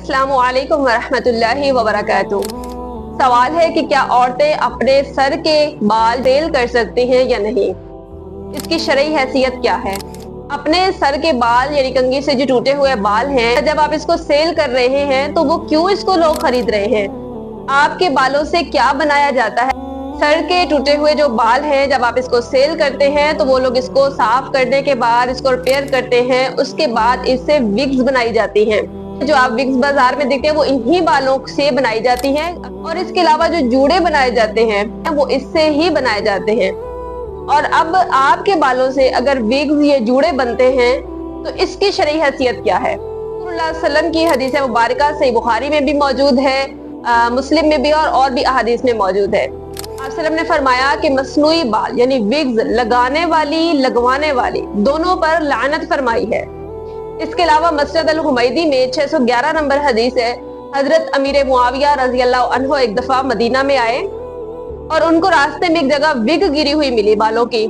अस्सलामुअलैकुम वरहमतुल्लाहि वबरकातुहू। सवाल है कि क्या औरतें अपने सर के बाल सेल कर सकती हैं या नहीं, इसकी शरई हैसियत क्या है। अपने सर के बाल यानी कंघी से जो टूटे हुए बाल हैं, जब आप इसको सेल कर रहे हैं तो वो क्यों इसको लोग खरीद रहे हैं, आपके बालों से क्या बनाया जाता है। सर के टूटे हुए जो बाल हैं, जब आप इसको सेल करते हैं तो वो लोग इसको साफ करने के बाद इसको रिपेयर करते हैं, उसके बाद इससे विग्स बनाई जाती हैं। जो आप विग्स बाजार में देखते हैं वो इन्हीं बालों से बनाई जाती हैं, और इसके अलावा जो जूड़े बनाए जाते हैं वो इससे ही बनाए जाते हैं। और अब आपके बालों से अगर विग्स ये जूड़े बनते हैं तो इसकी शरई हैसियत क्या है। रसूलुल्लाह सल्लल्लाहु अलैहि वसल्लम की हदीस मुबारका सही बुखारी में भी मौजूद है, मुस्लिम में भी और भी अहादीस में मौजूद है। आप सल्लम ने फरमाया कि मसनूई बाल यानी विग्स लगाने वाली लगवाने वाली दोनों पर लानत फरमाई है। इसके अलावा मस्जिद अल हुमैदी में 611 नंबर हदीस है, हजरत अमीर मुआविया रजी अल्लाह अन्हु एक दफा मदीना में आए और उनको रास्ते में एक जगह विग गिरी हुई मिली बालों की।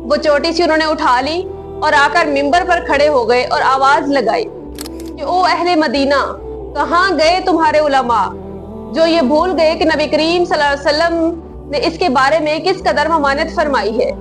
वो छोटी सी उन्होंने उठा ली और आकर मिंबर पर खड़े हो गए और आवाज लगाई कि ओ अहले मदीना, कहाँ गए तुम्हारे उलमा जो ये भूल गए कि नबी करीम सल्लल्लाहु अलैहि वसल्लम ने इसके बारे में किस कदर ममानत फरमाई है।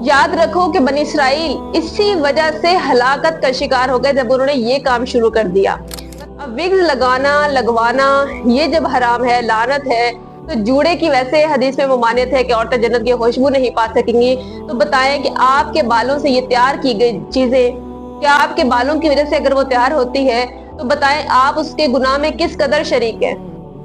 याद रखो कि बनी इसराइल इसी वजह से हलाकत का शिकार हो गए जब उन्होंने ये काम शुरू कर दिया। अब विग्स लगाना लगवाना ये जब हराम है, लानत है, तो जूड़े की वैसे हदीस में ममानियत है कि औरतें जन्नत की खुशबू नहीं पा सकेंगी। तो बताएं कि आपके बालों से ये तैयार की गई चीजें, क्या आपके बालों की वजह से अगर वो तैयार होती है तो बताएं आप उसके गुनाह में किस कदर शरीक है।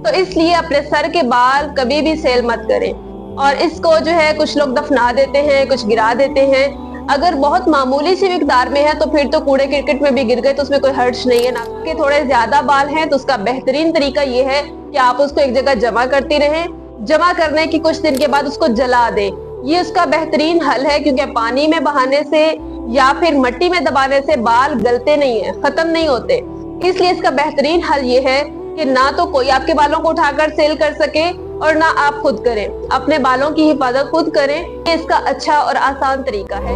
तो इसलिए अपने सर के बाल कभी भी सेल मत करें। और इसको जो है कुछ लोग दफना देते हैं, कुछ गिरा देते हैं। अगर बहुत मामूली सी मिकदार में है तो फिर तो कूड़े क्रिकेट में भी गिर गए तो उसमें कोई हर्ज नहीं है ना। कि थोड़े ज्यादा बाल हैं तो उसका बेहतरीन तरीका ये है कि आप उसको एक जगह जमा करती रहें, जमा करने की कुछ दिन के बाद उसको जला दें। ये उसका बेहतरीन हल है, क्योंकि पानी में बहाने से या फिर मिट्टी में दबाने से बाल गलते नहीं है, खत्म नहीं होते। इसलिए इसका बेहतरीन हल ये है कि ना तो कोई आपके बालों को उठाकर सेल कर सके और ना आप खुद करें। अपने बालों की हिफाजत खुद करें, ये इसका अच्छा और आसान तरीका है।